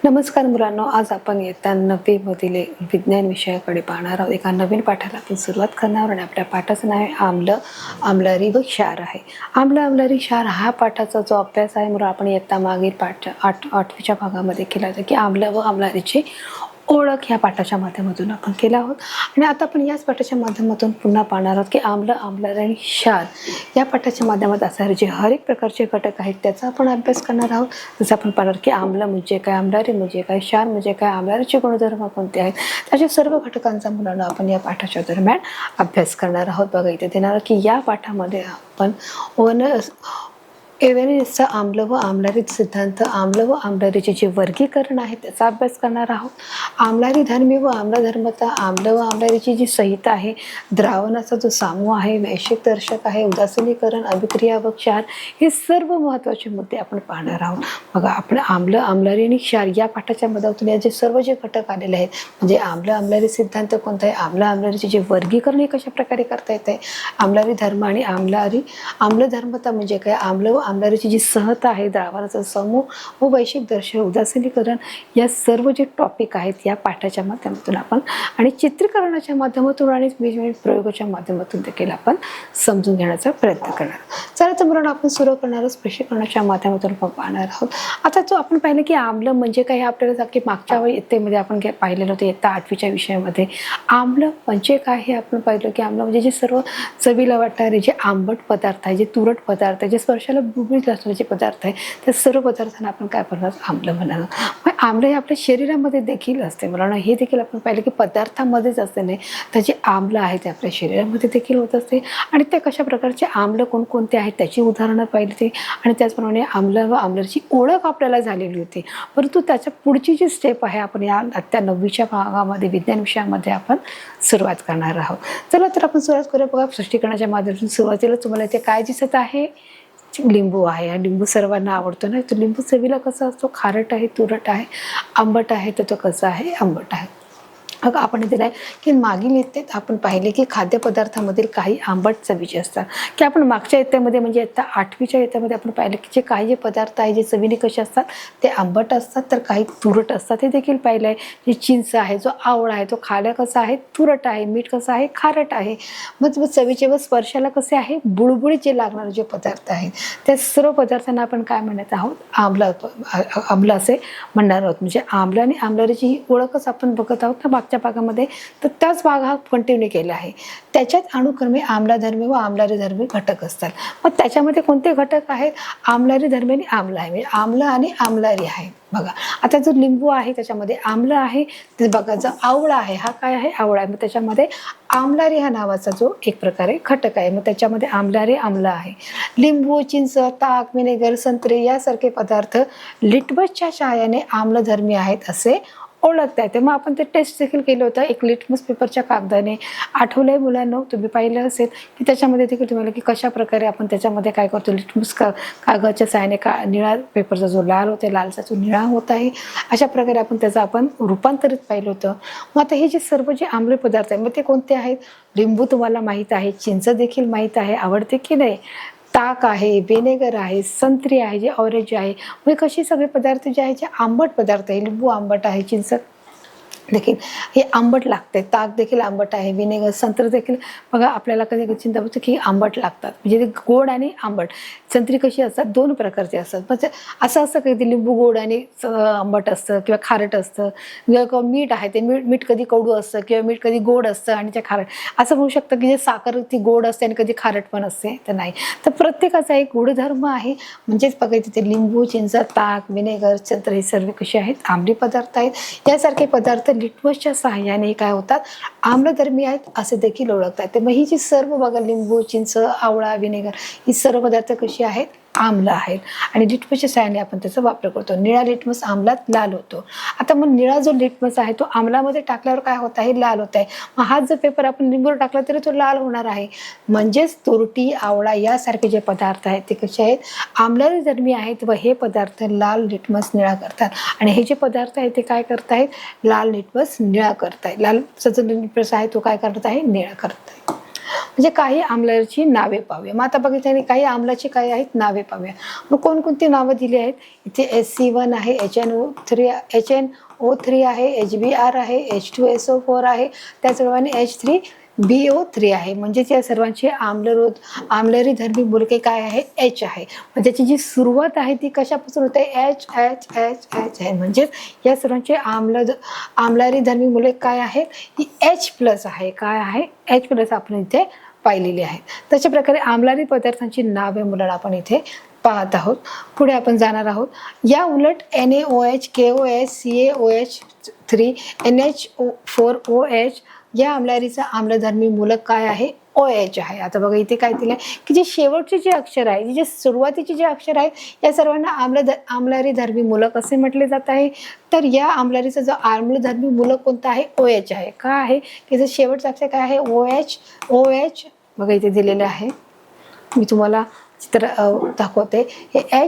नमस्कार मुलांनो, आज आपण इयत्ता 9वी मधील विज्ञान विषयाकडे पाहणार आहोत। एका नवीन पाठाला आपण सुरुवात करणार आहोत आणि आपल्या पाठाचं नाव आहे आम्ल, आम्लारी व क्षार आहे। आम्ल, आम्लारी, क्षार हा पाठाचा जो अभ्यास आहे मुलं आपण इयत्ता मागील पाठ 8वीच्या भागामध्ये केला होता की आम्ल व आम्लारीची ओळख ह्या पाठाच्या माध्यमातून आपण केला आहोत। आणि आता आपण याच पाठाच्या माध्यमातून पुन्हा पाहणार आहोत की आम्ल, आम्लारी आणि क्षार या पाठाच्या माध्यमात असणारे जे हर एक प्रकारचे घटक आहेत त्याचा आपण अभ्यास करणार आहोत। जसं आपण पाहणार की आम्ल म्हणजे काय, आम्लारी म्हणजे काय, क्षार म्हणजे काय, आम्लारीचे गुणधर्म कोणते आहेत, त्याच्या सर्व घटकांचा मुलांना आपण या पाठाच्या दरम्यान अभ्यास करणार आहोत। बघा इथे देणार की या पाठामध्ये आपण एव्हेरेस्टचा आम्ल व आम्लारी सिद्धांत, आम्ल व आम्लारीचे जे वर्गीकरण आहे त्याचा अभ्यास करणार आहोत। आम्लारी धर्मी व आम्लधर्मता, आम्ल व आम्लारीची जी संहिता आहे, द्रावणाचा जो समूह आहे, वैशिक दर्शक आहे, उदासीनीकरण, अभिक्रिया व क्षार, हे सर्व महत्त्वाचे मुद्दे आपण पाहणार आहोत। बघा आपण आम्ल, आम्लारी आणि क्षार या पाठाच्या मदतीने या जे सर्व जे घटक आलेले आहेत म्हणजे आम्ल आम्लारी सिद्धांत कोणता आहे, आम्ल आम्लारीचे जे वर्गीकरण हे कशा प्रकारे करता येते, आम्लारी धर्म आणि आम्लधर्मता म्हणजे काय, आम्ल व आम्लारीची जी सहता आहे, द्रावणाचा समूह व वैशिक दर्शक, उदासीनीकरण, या सर्व जे टॉपिक आहेत या पाठाच्या माध्यमातून आपण आणि चित्रीकरणाच्या माध्यमातून आणि प्रयोगाच्या माध्यमातून देखील आपण समजून घेण्याचा प्रयत्न करणार। चला तर मुलांना आपण सुरू करणार स्पष्टीकरणाच्या माध्यमातून आपण पाहणार आहोत। आता जो आपण पाहिलं की आम्ल म्हणजे काय, हे आपल्याला की मागच्या इयत्तेमध्ये आपण पाहिलेलं होतं इयत्ता 8वीच्या विषयामध्ये। आम्ल म्हणजे काय हे आपण पाहिलं की आम्ल म्हणजे जे सर्व चवीला वाटणारे जे आंबट पदार्थ आहे, जे तुरट पदार्थ आहे, जे स्पर्शाला गुळगुळीत असणारे जे पदार्थ आहे त्या सर्व पदार्थांना आपण काय म्हणणार, आम्ल म्हणणार। मग आम्ल हे आपल्या शरीरामध्ये देखील असते मुलांना, हे देखील आपण पाहिलं की पदार्थामध्येच असते नाही तर जे आम्ल आहे ते आपल्या शरीरामध्ये देखील होत असते। आणि ते कशा प्रकारचे आम्ल कोणकोणते आहेत त्याची उदाहरणं पाहिली ते, आणि त्याचप्रमाणे आम्ल व आम्लाची ओळख आपल्याला झालेली होती। परंतु त्याच्या पुढची जी स्टेप आहे आपण या त्या 9वीच्या भागामध्ये विज्ञान विषयामध्ये आपण सुरुवात करणार आहोत। चला तर आपण सुरुवात करूया। बघा स्पष्टीकरणाच्या माध्यमातून सुरुवातीला तुम्हाला इथे काय दिसत आहे, लिंबू आहे। आणि लिंबू सर्वांना आवडतो ना, तर लिंबू चवीला कसा असतो, खारट आहे, तुरट आहे, आंबट आहे, तर तो कसा आहे, आंबट आहे। मग आपण दिलं आहे की मागील इयत्तेत आपण पाहिले की खाद्यपदार्थामधील काही आंबट चवीचे असतात, की आपण मागच्या इयत्तेमध्ये म्हणजे इयत्ता 8वीच्या इयत्तेमध्ये आपण पाहिले की जे काही जे पदार्थ आहे जे चवीने कसे असतात ते आंबट असतात तर काही तुरट असतात, हे देखील पाहिलं आहे। जे चिंच आहे, जो आवळा आहे, तो खायला कसा आहे, तुरट आहे, मीठ कसं आहे, खारट आहे। मग चवीचे व स्पर्शाला कसे आहे, बुळबुळीत जे लागणारे जे पदार्थ आहेत त्या सर्व पदार्थांना आपण काय म्हणत आहोत, आम्ल असे म्हणणार आहोत। म्हणजे आम्ल आणि आम्लारीची ही ओळखच आपण बघत आहोत ना भागामध्ये, तर त्याच भाग हा कंटिन्यू केला आहे। त्याच्यात अनुक्रमे आम्लधर्मी व आम्लारी धर्मी घटक असतात। मग त्याच्यामध्ये कोणते घटक आहेत, आम्लारी धर्मी आणि आम्ल आहे, म्हणजे आम्ल आणि आम्लारी आहे। बघा आता जो लिंबू आहे त्याच्यामध्ये आम्ल आहे, ते बघा जो आवळा आहे हा काय आहे, आवळा आहे, मग त्याच्यामध्ये आम्लारी हा नावाचा जो एक प्रकारे घटक आहे, मग त्याच्यामध्ये आम्लारी आम्ल आहे। लिंबू, चिंच, ताक, विनेगर, संत्रे यासारखे पदार्थ लिटमसच्या सहाय्याने आम्लधर्मी आहेत असे ओळखता येते। मग आपण ते टेस्ट देखील केलं होतं एक लिटमस पेपरच्या कागदाने, आठवलंय मुलांना, तुम्ही पाहिलं असेल की त्याच्यामध्ये देखील तुम्हाला की कशा प्रकारे आपण त्याच्यामध्ये काय करतो, लिटमस कागदाच्या सहाय्याने निळा पेपरचा जो लाल होता लालचा जो निळा होत आहे, अशा प्रकारे आपण त्याचं आपण रूपांतरित पाहिलं होतं। मग आता हे जे सर्व जे आम्ल पदार्थ आहेत मग ते कोणते आहेत, लिंबू तुम्हाला माहीत आहे, चिंच देखील माहीत आहे, आवडते की नाही, ताक आहे, विनेगर आहे, संत्री आहे, जे ऑरेंज आहे, म्हणजे कसे सगळे पदार्थ जे आहे जे आंबट पदार्थ आहे, लिंबू आंबट आहे, चिंच देखील हे आंबट लागते, ताक देखील आंबट आहे, विनेगर, संत्र देखील बघा आपल्याला कधी चिंता होतं की आंबट लागतात, म्हणजे गोड आणि आंबट। संत्री कशी असतात, दोन प्रकारचे असतात, म्हणजे असं असतं कधी लिंबू गोड आणि आंबट असतं किंवा खारट असतं, किंवा मीठ आहे ते मीठ कधी कडू असतं किंवा मीठ कधी गोड असतं आणि ते खारट असं होऊ शकतं की जे साखर ती गोड असते आणि कधी खारट पण असते, तर नाही, तर प्रत्येकाचा एक गुणधर्म आहे। म्हणजेच बघा तिथे लिंबू, चिंच, ताक, विनेगर, संत्र हे सर्व कसे आहेत, आम्ली पदार्थ आहेत। यासारखे पदार्थ लिटमसच्या सहाय्याने काय होतात, आम्लधर्मी आहेत असे देखील ओळखतात। तर मग ही जी सर्व बघा लिंबू, चिंच, आवळा, विनेगर ही सर्व पदार्थ कशी आहेत, आम्ल आहेत आणि लिटमसच्या सहाय्याने आपण त्याचा वापर करतो। निळा लिटमस आम्लात लाल होतो। आता मग निळा जो लिटमस आहे तो आम्लामध्ये टाकल्यावर काय होत आहे, लाल होत आहे। मग हा जो पेपर आपण लिंबूवर टाकला तरी तो लाल होणार आहे। म्हणजेच तुरटी, आवळा यासारखे जे पदार्थ आहेत ते कसे आहेत, आम्लारी धर्मी आहेत व हे पदार्थ लाल लिटमस निळा करतात। आणि हे जे पदार्थ आहेत ते काय करत आहेत, लाल लिटमस निळा करत आहे, लालचा जो लिटमस आहे तो काय करत आहे, निळा करत आहे। म्हणजे काही आम्लाची नावे पाहूया. मग आता बघितल्याने काही आम्लाची काय आहेत नावे पाहूया. मग कोणकोणती नावं दिली आहेत? इथे HC1 आहे, HNO3 आहे, HBr आहे, H2SO4 आहे, त्याचप्रमाणे H3BO3 आहे. म्हणजे या सर्वांची आम्लरी धर्मी मूलके काय आहे? H आहे. मग त्याची जी सुरुवात आहे ती कशापासून होते? H आहे. म्हणजेच या सर्वांचे आम्लारी धर्मी मूलक काय आहे? ही H+ आहे. काय आहे? H+ आपण इथे पाहिलेली आहे. तशा प्रकारे आम्लारी पदार्थांची नावे मुलांना आपण इथे पाहत आहोत. पुढे आपण जाणार आहोत. या उलट NaOH, KOH, CaOH3, NH4OH या आम्लारीचा आम्लधर्मी मूलक काय आहे? OH आहे. आता बघा इथे काय दिलंय की जे शेवटचे जे अक्षर आहे, जे सुरुवातीचे जे अक्षर आहेत या सर्वांना आम्लारी धर्मी मूलक असे म्हटले जात आहे. तर या आम्लारीचा जो आम्लधर्मी मूलक कोणता आहे? OH आहे. का आहे की जे शेवटचा अक्षर काय आहे? OH बघा इथे दिलेले आहे. मी तुम्हाला चित्र दाखवते. हे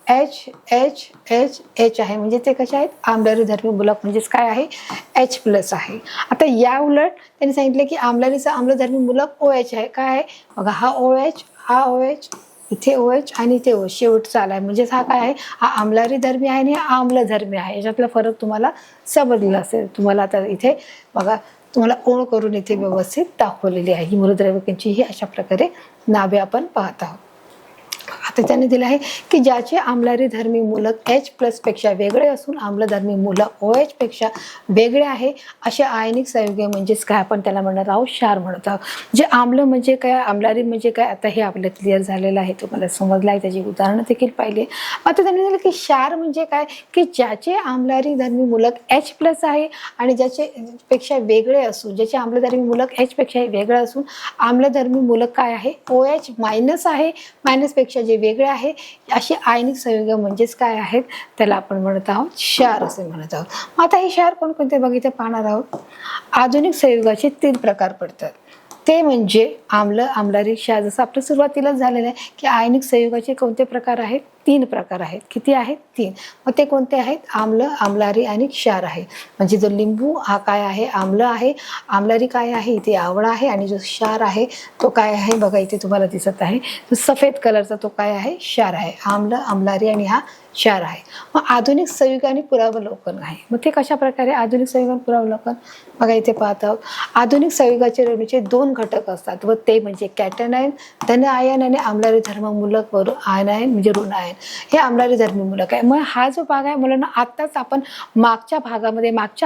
H आहे. म्हणजे ते कसे आहेत? आम्लारी धर्मी मूलक म्हणजेच काय आहे? H+ आहे. आता या उलट त्यांनी सांगितले की आम्लारीचा आम्लधर्मी मूलक OH आहे. काय आहे? बघा हा OH, इथे OH आणि इथे OH शेवटचा आलाय. म्हणजेच हा काय आहे? हा आम्लारी धर्मी आहे आणि हा आम्लधर्मी आहे. याच्यातला फरक तुम्हाला समजला असेल. तुम्हाला आता इथे बघा तुम्हाला ओळ करून इथे व्यवस्थित दाखवलेली आहे. ही मूलद्रव्यांची ही अशा प्रकारे नावे आपण पाहत आहोत. आता त्याने दिलं आहे की ज्याचे आम्लारी धर्मी मूलक H+ पेक्षा वेगळे असून आम्लधर्मी मूलक OH पेक्षा वेगळे आहे असे आयनिक संयुगे म्हणजेच काय आपण त्याला म्हणणार आहोत? क्षार म्हणत आहोत. जे आम्ल म्हणजे काय, आम्लारी म्हणजे काय, आता हे आपलं क्लिअर झालेलं आहे. तुम्हाला समजलं आहे. त्याची उदाहरणं देखील पाहिली. आता त्याने दिलं की क्षार म्हणजे काय की ज्याचे आम्लारी धर्मी मूलक H+ आहे आणि ज्याचे पेक्षा वेगळे असून ज्याचे आम्लधर्मी मूलक H पेक्षा वेगळे असून आम्लधर्मी मूलक काय आहे? OH- आहे. मायनस पेक्षा जे वेगळे आहे अशी आयनिक संयुगे म्हणजेच काय आहेत? त्याला आपण म्हणत आहोत क्षार असे म्हणत आहोत. मग आता हे क्षार कोणकोणते बघितले पाहणार आहोत. आधुनिक संयुगाचे 3 प्रकार पडतात. ते म्हणजे आम्लारी क्षार. जसं आपलं सुरुवातीलाच झालेलं आहे की आयनिक संयुगाचे कोणते प्रकार आहेत? 3 प्रकार आहेत. किती आहेत? 3. मग ते कोणते आहेत? आम्लारी आणि क्षार आहे. म्हणजे जो लिंबू हा काय आहे? आम्ल आहे. आम्लारी काय आहे? इथे आवळा आहे. आणि जो क्षार आहे तो काय आहे? बघा इथे तुम्हाला दिसत आहे तो सफेद कलरचा तो काय आहे? क्षार आहे. आम्लारी आणि हा क्षार आहे. मग आधुनिक संयुग आणि पुरावलोकन आहे. मग ते कशा प्रकारे आधुनिक संयुग आणि पुरावलोकन? बघा इथे पाहत आहोत. आधुनिक संयुगाचे रेणूचे 2 घटक असतात व ते म्हणजे कॅटनायन धन आयन आणि आम्लारी धर्ममूलक व आयनायन म्हणजे ऋण आयन. हे आम्लारी धर्मी मूलक आहे. मग हा जो भाग आहे मुलांना आताच आपण मागच्या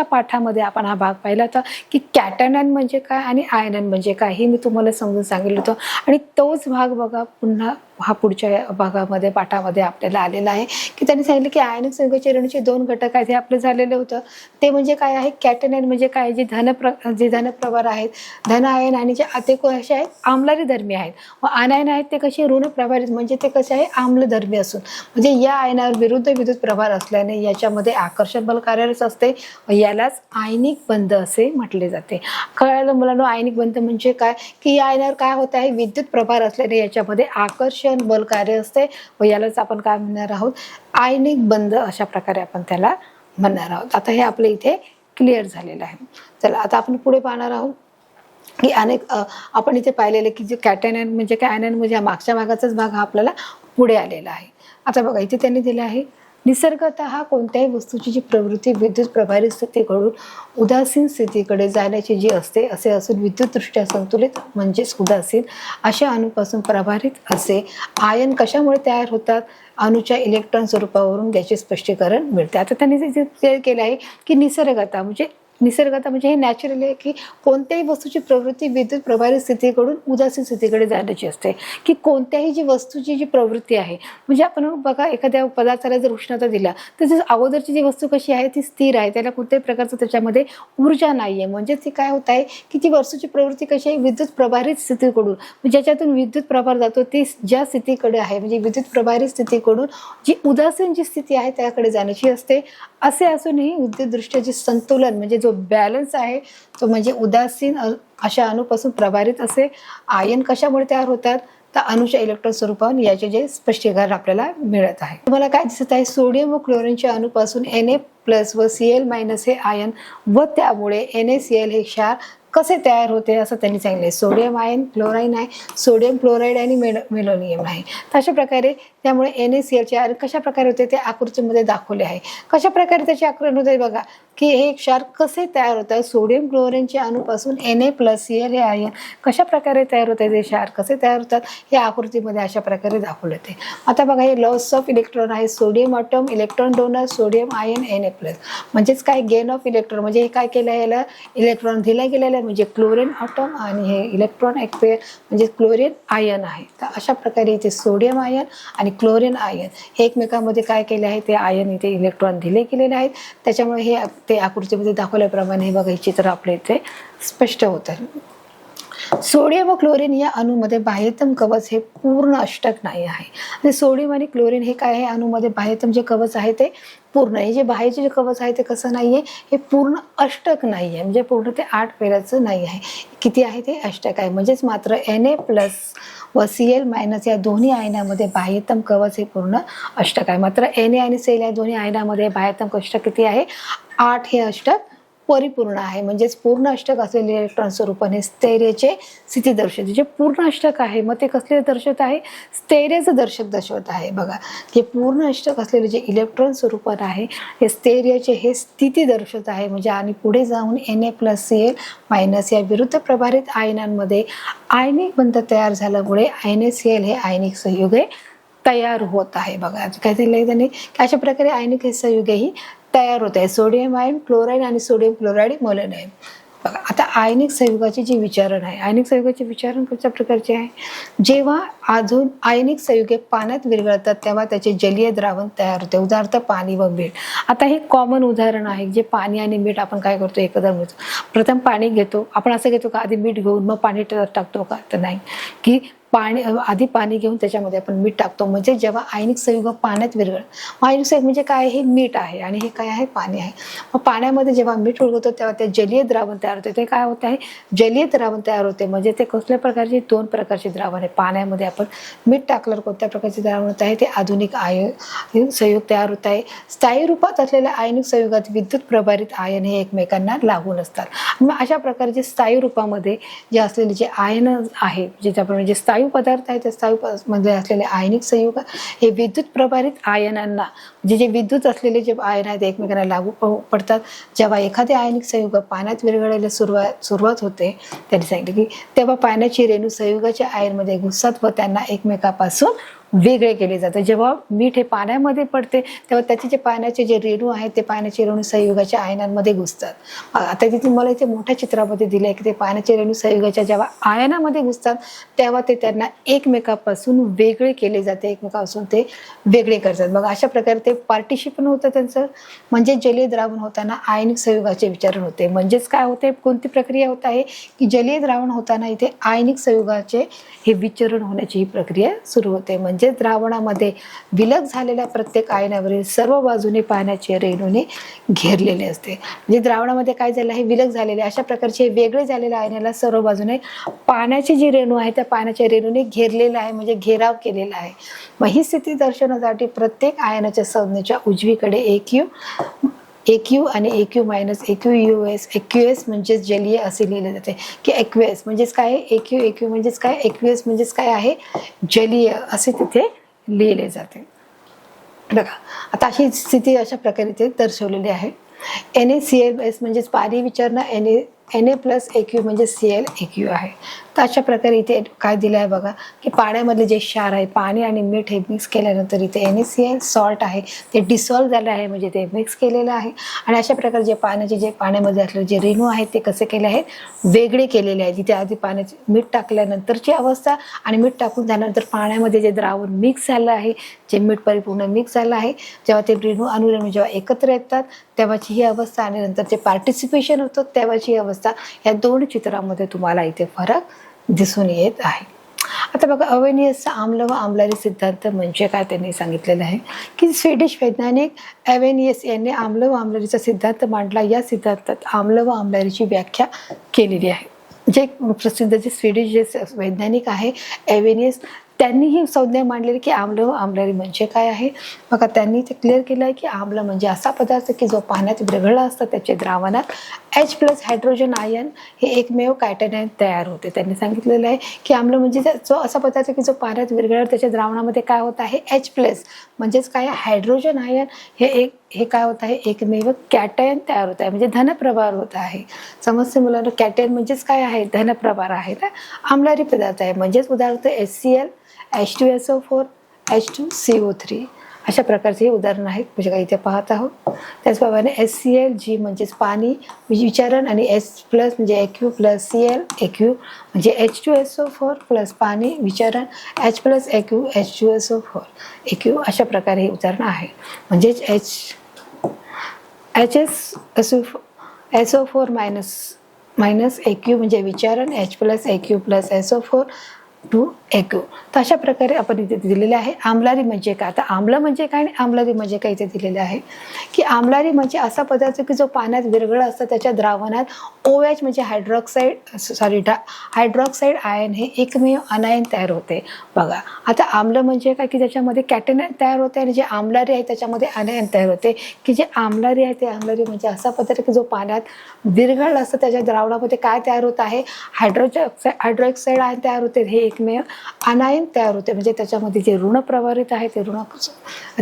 पाठामध्ये आपण हा भाग पाहिला होता की कॅटनायन म्हणजे काय आणि आयनायन म्हणजे काय हे मी तुम्हाला समजून सांगितलं होतं. आणि तोच भाग बघा पुन्हा हा पुढच्या भागामध्ये पाठामध्ये आपल्याला आलेला आहे की त्यांनी सांगितलं की आयनिक संयुगाचे रेणूचे 2 घटक आहेत. हे आपलं झालेलं होतं. ते म्हणजे काय आहे? कॅटनायन म्हणजे काय? जे धनप्रभार आहेत, धन आयन आणि जे ते कसे आहेत? आम्लारी धर्मी आहेत. व आयन आहेत ते कसे? ऋण प्रभारित म्हणजे ते कसे आहे? आम्लधर्मी असून म्हणजे या आयनावर विरुद्ध विद्युत प्रभार असल्याने याच्यामध्ये आकर्षण बल कार्यरत असते व यालाच आयनिक बंध असे म्हटले जाते. कळालं मुलांनो आयनिक बंध म्हणजे काय? की या आयनावर काय होत आहे? विद्युत प्रभार असल्याने याच्यामध्ये आकर्षण बल कार्य असते व यालाच आपण काय म्हणणार आहोत? आयनिक बंध अशा प्रकारे आपण त्याला म्हणणार आहोत. आता हे आपल्या इथे क्लिअर झालेलं आहे. चला आता आपण पुढे पाहणार आहोत की आपण इथे पाहिलेले की जे कॅटनायन म्हणजे काय, आयनायन म्हणजे मागच्या भागाचाच भाग हा आपल्याला पुढे आलेला आहे. आता बघा इथे त्यांनी दिले आहे निसर्गतः कोणत्याही वस्तूची जी प्रवृत्ती विद्युत प्रभारी स्थितीकडून उदासीन स्थितीकडे जाण्याची जी असते असे असून विद्युतदृष्ट्या संतुलित म्हणजेच उदासीन अशा अणूपासून प्रभारित असे आयन कशामुळे तयार होतात? अणूच्या इलेक्ट्रॉन स्वरूपावरून याचे स्पष्टीकरण मिळते. आता त्यांनी जे क्लिअर केलं आहे की निसर्गता म्हणजे हे नॅचरल आहे की कोणत्याही वस्तूची प्रवृत्ती विद्युत प्रभारी स्थितीकडून उदासीन स्थितीकडे जाण्याची असते. की कोणत्याही जी वस्तूची जी प्रवृत्ती आहे म्हणजे आपण बघा एखाद्या पदार्थाला जर उष्णता दिला तर अगोदरची जी वस्तू कशी आहे ती स्थिर आहे. त्याला कोणत्याही प्रकारचं त्याच्यामध्ये ऊर्जा नाही आहे. म्हणजे ती काय होत आहे की ती वस्तूची प्रवृत्ती कशी आहे? विद्युत प्रभारित स्थितीकडून ज्याच्यातून विद्युत प्रभार जातो ती ज्या स्थितीकडे आहे म्हणजे विद्युत प्रभारित स्थितीकडून जी उदासीन जी स्थिती आहे त्याकडे जाण्याची असते. असे असूनही विद्युतदृष्ट्या जे संतुलन म्हणजे जो बॅलन्स आहे तो म्हणजे उदासीन अशा अणूपासून प्रभारित असे आयन कशामुळे तयार होतात? तर अणूच्या इलेक्ट्रॉन स्वरूपावर याचे जे स्पष्टीकरण आपल्याला मिळत आहे. तुम्हाला काय दिसत आहे? सोडियम व क्लोरीनच्या अणूपासून Na+ व Cl- हे आयन व त्यामुळे NaCl हे क्षार कसे तयार होते असं त्यांनी सांगितले. सोडियम आयन, क्लोराईन आहे, सोडियम क्लोराईड आणि मेलोनियम आहे. तर अशा प्रकारे त्यामुळे NaCl आयन कशा प्रकारे होते ते आकृतीमध्ये दाखवले आहे. कशा प्रकारे त्याची आकृती होते बघा, की हे क्षार कसे तयार होतात. सोडियम क्लोराईनच्या अणूपासून Na+Cl हे आयन कशा प्रकारे तयार होते, ते क्षार कसे तयार होतात हे आकृतीमध्ये अशा प्रकारे दाखवले होते. आता बघा, हे लॉस ऑफ इलेक्ट्रॉन आहे. Sodium atom, electron donor, sodium ion, Na+. म्हणजेच काय, गेन ऑफ इलेक्ट्रॉन, म्हणजे हे काय केलं, याला इलेक्ट्रॉन दिला गेलेला आहे, म्हणजे क्लोरीन ॲटम, आणि हे इलेक्ट्रॉन एक पेअर म्हणजे क्लोरीन आयन आहे. तर अशा प्रकारे इथे सोडियम आयन आणि क्लोरीन आयन हे एकमेकांमध्ये काय केले आहे, ते आयन इथे इलेक्ट्रॉन दिले गेलेले आहेत. त्याच्यामुळे हे ते आकृतीमध्ये दाखवल्याप्रमाणे हे बघा, हे चित्र आपल्या इथे स्पष्ट होतं. सोडियम व क्लोरीन या अणूमध्ये बाह्यतम कवच हे पूर्ण अष्टक नाही आहे. आणि सोडियम आणि क्लोरीन हे काय आहे, अणूमध्ये बाह्यतम जे कवच आहे ते पूर्ण आहे. जे बाहेरचे जे कवच आहे ते कसं नाही आहे, हे पूर्ण अष्टक नाही आहे, म्हणजे पूर्ण ते 8 पेराचं नाही आहे. किती आहे, ते अष्टक आहे. म्हणजेच मात्र Na+ व Cl- या दोन्ही आयनामध्ये बाह्यतम कवच हे पूर्ण अष्टक आहे. मात्र Na आणि Cl या दोन्ही आयनामध्ये बाह्यतम अष्टक किती आहे, 8 हे अष्टक परिपूर्ण आहे. म्हणजेच पूर्ण अष्टक असलेले इलेक्ट्रॉन स्वरूपाने स्थैर्याचे स्थिती दर्शवते. जे पूर्ण अष्टक आहे मग ते कसले दर्शवत आहे, स्थैर्याचं दर्शवत आहे. बघा, हे पूर्ण अष्टक असलेले जे इलेक्ट्रॉन स्वरूपात आहे हे स्थैर्याचे हे स्थिती दर्शवत आहे. म्हणजे आणि पुढे जाऊन Na+Cl- या विरुद्ध प्रभारित आयनांमध्ये आयनिक बंध तयार झाल्यामुळे NaCl हे आयनिक संयुगे तयार होत आहे. बघा, काय दिलंय त्यांनी, की अशा प्रकारे आयनिक हे संयुगेही तयार होत आहे. सोडियम आयन, क्लोराईड आणि सोडियम क्लोराईड, मेलोनियम. बघा, आता आयनिक संयुगाचे जे विचारण आहे, आयनिक संयुगाचे विचारण कशा प्रकारचे आहे, जेव्हा आयनिक संयुगे पाण्यात विरघळतात तेव्हा त्याचे जलीय द्रावण तयार होते. उदाहरणार्थ पाणी व मीठ. आता हे कॉमन उदाहरण आहे, जे पाणी आणि मीठ आपण काय करतो, एकत्र मिळतो. प्रथम पाणी घेतो आपण, असं घेतो का आधी मीठ घेऊन मग पाणी टाकतो का, तर नाही, की आधी पाणी घेऊन त्याच्यामध्ये आपण मीठ टाकतो. म्हणजे जेव्हा आयनिक संयुग पाण्यात विरघळ, आयनिक संयुग म्हणजे काय, हे मीठ आहे आणि हे काय आहे, पाणी आहे. मग पाण्यामध्ये जेव्हा मीठ विरघळतो तेव्हा ते जलीय द्रावण तयार होते. ते काय होत आहे, जलीय द्रावण तयार होते. म्हणजे ते कसल्या प्रकारचे, 2 प्रकारचे द्रावण आहे. पाण्यामध्ये आपण मीठ टाकल्यावर कोणत्या प्रकारचे द्रावण होत आहे, ते आधुनिक संयुग तयार होत आहे. स्थायी रूपात असलेल्या आयनिक संयुगात विद्युत प्रभारित आयन हे एकमेकांना लागून असतात. मग अशा प्रकारचे स्थायी रूपामध्ये जे असलेले जे आयन आहे, जे स्थायी पदार्थ आहे, त्या स्थायू मध्ये असलेले आयनिक संयुग हे विद्युत प्रभारित आयनांना, जे विद्युत असलेले जे आयन आहेत ते एकमेकांना लागू पडतात. जेव्हा एखादे आयनिक संयुग पाण्यात विरघळायला सुरुवात होते, त्यांनी सांगितले की तेव्हा पाण्याची रेणू संयुगाच्या आयनमध्ये घुसतात व त्यांना एकमेकापासून वेगळे केले जाते. जेव्हा मीठ हे पाण्यामध्ये पडते तेव्हा त्याचे जे पाण्याचे जे रेणू आहेत ते पाण्याचे रेणू संयुगाच्या आयनांमध्ये घुसतात. आता तिथे मला इथे मोठ्या चित्रामध्ये दिलं आहे की ते पाण्याचे रेणू संयुगाच्या जेव्हा आयनामध्ये घुसतात तेव्हा ते त्यांना एकमेकापासून वेगळे केले जाते, एकमेकापासून ते वेगळे करतात. बघा, अशा प्रकारे ते पार्टिशिपन होतं त्यांचं. म्हणजे जलीय द्रावण होताना आयनिक संयुगाचे विचारण होते. म्हणजेच काय होते, कोणती प्रक्रिया होत आहे की जलीय द्रावण होताना इथे आयनिक संयुगाचे हे विचरण होण्याची ही प्रक्रिया सुरू होते. म्हणजे द्रावणामध्ये विलग झालेल्या प्रत्येक आयनावरील सर्व बाजूने पाण्याचे रेणूने घेरलेले असते. म्हणजे द्रावणामध्ये काय झालं आहे, विलग झालेले अशा प्रकारचे वेगळे झालेल्या आयनाला सर्व बाजूने पाण्याची जी रेणू आहे त्या पाण्याच्या रेणूने घेरलेला आहे, म्हणजे घेराव केलेला आहे. मग ही स्थिती दर्शवण्यासाठी प्रत्येक आयनाच्या संज्ञेच्या उजवीकडे AQ आणि AQ-AQS म्हणजेच जलीय असे लिहिले जाते. की एक्वेस म्हणजेच काय, AQ म्हणजेच काय, एक्वेस म्हणजेच काय आहे, जलीय असे तिथे लिहिले जाते. बघा, आता अशी स्थिती अशा प्रकारे ते दर्शवलेली आहे. NaCl म्हणजेच पाणी विचारणं, Na+AQ म्हणजे Cl-AQ आहे. तर अशा प्रकारे इथे काय दिलं आहे बघा, की पाण्यामधले जे क्षार आहे, पाणी आणि मीठ हे मिक्स केल्यानंतर इथे NaCl सॉल्ट आहे ते डिसॉल्व झालं आहे, म्हणजे ते मिक्स केलेलं आहे. आणि अशा प्रकारे जे पाण्यामध्ये असलेले जे रेणू आहेत ते कसे केले आहेत, वेगळे केलेले आहेत. इथे आधी पाण्याचे मीठ टाकल्यानंतरची अवस्था आणि मीठ टाकून झाल्यानंतर पाण्यामध्ये जे द्रावण मिक्स झालं आहे, जे मीठ परिपूर्ण मिक्स झालं आहे, जेव्हा ते रेणू जेव्हा एकत्र येतात तेव्हाची ही अवस्था आणि नंतर जे पार्टिसिपेशन होतं तेव्हाची अवस्था, या 2 चित्रामध्ये तुम्हाला इथे फरक दिसून येत आहे. आता बघा, अवेनियसचा आम्ल व आम्लारी सिद्धांत म्हणजे काय त्यांनी सांगितलेलं आहे की स्वीडिश वैज्ञानिक अवेनियस यांनी आम्ल व आम्लारीचा सिद्धांत मांडला. या सिद्धांतात आम्ल व आम्लारीची व्याख्या केलेली आहे. जे प्रसिद्ध जे स्वीडिश जे वैज्ञानिक आहे अवेनियस, त्यांनी ही संज्ञा मांडलेली की आम्ल व आम्लारी म्हणजे काय आहे. बघा त्यांनी ते क्लिअर केलं आहे की आम्ल म्हणजे असा पदार्थ की जो पाण्यात विरघळला असता त्याचे द्रावणात H प्लस हायड्रोजन आयन हे एकमेव कॅटॅनायन तयार होते. त्यांनी सांगितलेलं आहे की आम्ल म्हणजे जो असा पदार्थ की जो पाण्यात विरघळला त्याच्या द्रावणामध्ये काय होत आहे H प्लस म्हणजेच काय हायड्रोजन आयन हे काय होत आहे एकमेव कॅटॅयन तयार होत आहे म्हणजे धनप्रभार होत आहे. समजते मुलांना कॅटॅयन म्हणजेच काय आहे धनप्रभार आहे ना आम्लारी पदार्थ आहे म्हणजेच उदाहरणार्थ HCl H2SO4 H2CO3 अशा प्रकारचे हे उदाहरण आहेत म्हणजे काही इथे पाहत आहोत. त्याचप्रमाणे HCl G म्हणजेच पाणी विचारण आणि H प्लस म्हणजे AQ प्लस Cl AQ म्हणजे H2SO4 प्लस पाणी विचारण H plus AQ H2SO4 AQ अशा प्रकारे हे उदाहरण आहे. म्हणजेच SO4 मायनस AQ म्हणजे विचारण H plus AQ plus SO4 two AQ. तर अशा प्रकारे आपण इथे दिलेले आहे. आम्लारी म्हणजे काय आता आम्ल म्हणजे काय आणि आम्लारी म्हणजे काय इथे दिलेले आहे की आम्लारी म्हणजे असा पदार्थ की जो पाण्यात विरघळला असता त्याच्या द्रावणात OH म्हणजे हायड्रॉक्साईड आयन हे एकमेव अनायन तयार होते. बघा आता आम्ल म्हणजे काय की त्याच्यामध्ये कॅटॅनायन तयार होते आणि जे आम्लारी आहे त्याच्यामध्ये अनायन तयार होते की जे आम्लारी आहे ते आम्लारी म्हणजे असा पदार्थ की जो पाण्यात विरघळला असता त्याच्या द्रावणामध्ये काय तयार होत आहे हायड्रॉक्साईड आयन तयार होते हे एकमेव अनायन तयार होते म्हणजे त्याच्यामध्ये जे ऋण प्रभारित आहे ते ऋण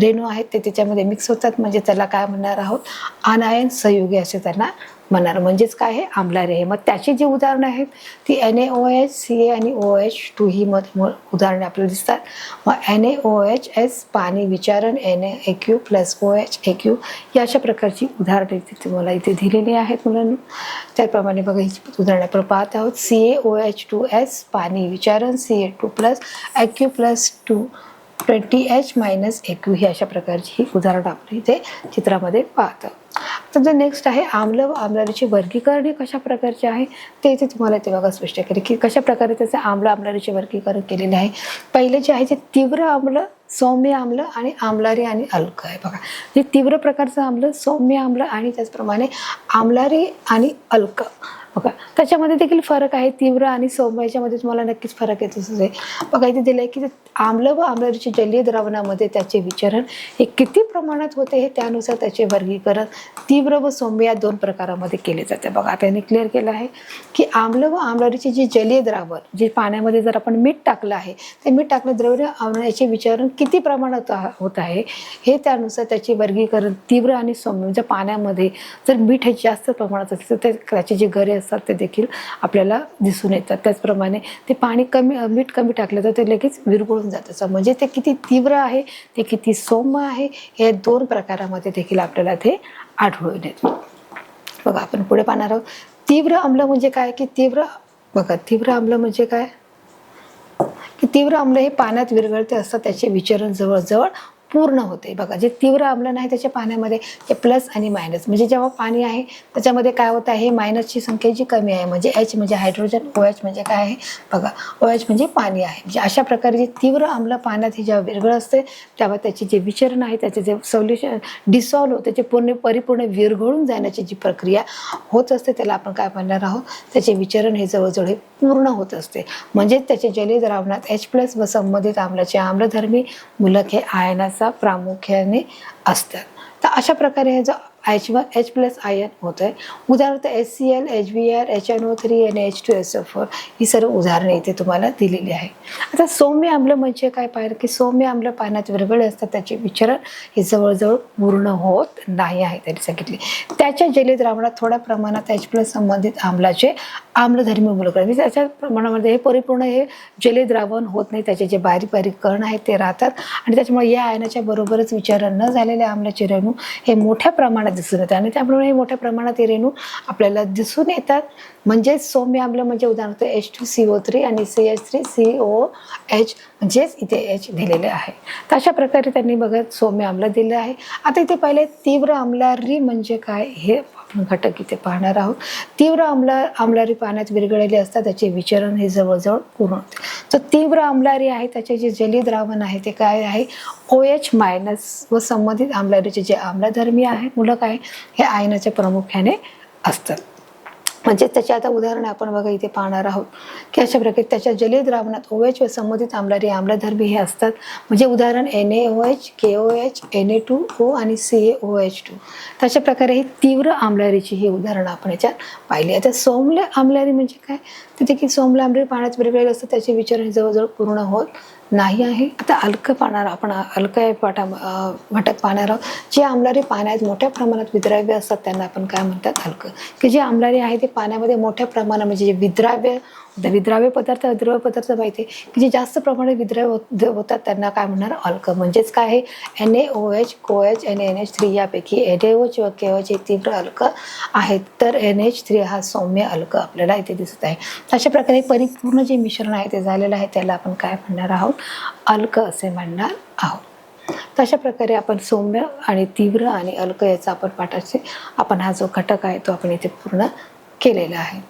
रेणू आहेत ते त्याच्यामध्ये मिक्स होतात म्हणजे त्याला काय म्हणणार आहोत अनायन संयुगे असे त्यांना म्हणणार म्हणजेच काय आहे आम्लारी आहे. मग त्याची जी उदाहरणं आहेत ती NaOH Ca आणि OH2 ही उदाहरणे आपल्याला दिसतात. मग NaOH पाणी विचारण NaAQ प्लस OH AQ या अशा प्रकारची उदाहरणे तुम्हाला इथे दिलेली आहेत मुलांना. त्याप्रमाणे बघा ही उदाहरणे आपण पाहत आहोत. CaOH2S पाणी विचारण Ca2 plus AQ plus 20H minus AQ ही अशा प्रकारची ही उदाहरणं आपण इथे चित्रामध्ये पाहतो. आता जो नेक्स्ट आहे आम्ल व आम्लारीचे वर्गीकरण कशा प्रकारचे आहे ते इथे तुम्हाला ते बघा स्पष्ट केले की कशा प्रकारे त्याचे आम्ल आम्लारीचे वर्गीकरण केलेले आहे. पहिले जे आहे ते तीव्र आम्ल सौम्य आम्ल आणि आम्लारी आणि अल्क आहे. बघा जे तीव्र प्रकारचं आम्ल सौम्य आम्ल आणि त्याचप्रमाणे आम्लारी आणि अल्क बघा त्याच्यामध्ये देखील फरक आहे. तीव्र आणि सौम्य याच्यामध्ये तुम्हाला नक्कीच फरक येतच आहे. बघा इथे दिलं आहे की आम्ल व आम्लारीचे जलीय द्रावणामध्ये त्याचे विचरण हे किती प्रमाणात होते हे त्यानुसार त्याचे वर्गीकरण तीव्र व सौम्य या दोन प्रकारामध्ये केले जाते. बघा त्यांनी क्लिअर केलं आहे की आम्ल व आम्लारीचे जे जलीय द्रावण जे पाण्यामध्ये जर आपण मीठ टाकलं आहे ते मीठ टाकलं द्रव्य याचे विचरण किती प्रमाणात होत आहे हे त्यानुसार त्याचे वर्गीकरण तीव्र आणि सौम्य म्हणजे पाण्यामध्ये जर मीठ हे जास्त प्रमाणात असेल तर त्याचे जे गरे असतात ते देखील आपल्याला दिसून येतात. त्याचप्रमाणे ते पाणी मीठ कमी टाकलं तर ते लगेच विरघळून जातं म्हणजे ते किती तीव्र आहे ते किती सौम्य आहे हे दोन प्रकारामध्ये देखील आपल्याला ते आढळून येते. बघा आपण पुढे पाहणार आहोत. तीव्र आम्ल म्हणजे काय की तीव्र आम्ल म्हणजे काय की तीव्र आम्ल हे पाण्यात विरघळते असतात त्याचे विचरण जवळजवळ पूर्ण होते. बघा जे तीव्र आम्ल नाही त्याच्या पाण्यामध्ये ते प्लस आणि मायनस म्हणजे जेव्हा पाणी आहे त्याच्यामध्ये काय होत आहे मायनसची संख्या जी कमी आहे म्हणजे H म्हणजे हायड्रोजन OH म्हणजे काय आहे बघा OH म्हणजे पाणी आहे. म्हणजे अशा प्रकारे जे तीव्र आम्ल पाण्यात हे जेव्हा विरघळ असते तेव्हा त्याचे जे विचरण आहे त्याचे जे सोल्युशन डिसॉल्व्ह होते ते परिपूर्ण विरघळून जाण्याची जी प्रक्रिया होत असते त्याला आपण काय म्हणणार आहोत त्याचे विचरण हे जवळजवळ हे पूर्ण होत असते. म्हणजेच त्याचे जलीय द्रावणात H प्लस व संबंधित आम्लाचे आम्लधर्मी मूलक हे आयनाचा प्रामुख्याने असतात. तर अशा प्रकारे हे जो H प्लस आयन होत आहे उदाहरणार्थ HCl HBr HNO3 आणि H2SO4 ही सर्व उदाहरणे इथे तुम्हाला दिलेली आहे. आता सौम्य आम्ल म्हणजे काय पाहिलं की सौम्य आम्ल पाण्यात विरघळले असतात त्याचे विचरण हे जवळजवळ पूर्ण होत नाही आहे त्यांनी सांगितले. त्याच्या जलीय द्रावणात थोड्या प्रमाणात H प्लस संबंधित आम्लाचे आम्लधर्मी मूलक म्हणजे त्याच्या प्रमाणामध्ये हे परिपूर्ण हे जलीय द्रावण होत नाही त्याचे जे बारीक बारीक कण आहेत ते राहतात आणि त्याच्यामुळे या आयनाच्या बरोबरच विचरण न झालेले आम्लाचे रेणू हे मोठ्या प्रमाणात दिसून येतात आणि त्यामुळे हे मोठ्या प्रमाणात हे रेणू आपल्याला दिसून येतात. म्हणजेच सौम्य आम्ल म्हणजे उदाहरणार्थ H2CO3 आणि CH3COH म्हणजेच इथे H दिलेले आहे. तर अशा प्रकारे त्यांनी बघत सौम्य आम्ल दिले आहे. आता इथे पहिले तीव्र आम्लारी म्हणजे काय हे आपण घटक इथे पाहणार आहोत. तीव्र आम्लारी पाण्यात विरघळलेले असतात त्याचे विचरण हे जवळजवळ पूर्ण होते. तर तीव्र आम्लारी आहे त्याचे जे जलीय द्रावण आहे ते काय आहे OH मायनस व संबंधित आम्लारीचे जे आम्लधर्मी आहे मूलक आहे हे आयनाच्या प्रामुख्याने असतात. म्हणजे त्याचे आता उदाहरण आपण बघा इथे पाहणार आहोत की अशा प्रकारे त्याच्या जलीय द्रावणात OH व संबंधित आम्लारी आम्लधर्मी हे असतात. म्हणजे उदाहरण NaOH, KOH, Na2O आणि CaOH2. तशा प्रकारे ही तीव्र आम्लारीची ही उदाहरणं आपण याच्यात पाहिली. आता सौम्य आम्लारी म्हणजे काय, तिथे की सौम्य आम्लारी पाण्यात विरघळलेलं असतं, त्याचे विचरण जवळजवळ पूर्ण होत नाही आहे. आता अल्क पाहणार आपण, अल्क हे घटक पाहणार आहोत. जे आम्लारी पाण्यात मोठ्या प्रमाणात विद्राव्य असतात त्यांना आपण काय म्हणतात, अल्क. की जे आम्लारी आहे ते पाण्यामध्ये मोठ्या प्रमाणात म्हणजे जे विद्राव्य पदार्थ, अद्रव्य पदार्थ माहिती आहे की जे जास्त प्रमाणात विद्राव्य होतात त्यांना काय म्हणणार, अल्क. म्हणजेच काय आहे, NaOH, COH आणि NH3 यापैकी NaOH व KOH हे तीव्र अल्क आहेत, तर NH3 हा सौम्य अल्क आपल्याला इथे दिसत आहे. अशा प्रकारे परिपूर्ण जे मिश्रण आहे ते झालेलं आहे त्याला आपण काय म्हणणार आहोत, अल्क असे म्हणणार आहोत. तशा प्रकारे आपण सौम्य आणि तीव्र आणि अल्क याचा आपण पाठाचे आपण हा जो घटक आहे तो आपण इथे पूर्ण केलेला आहे.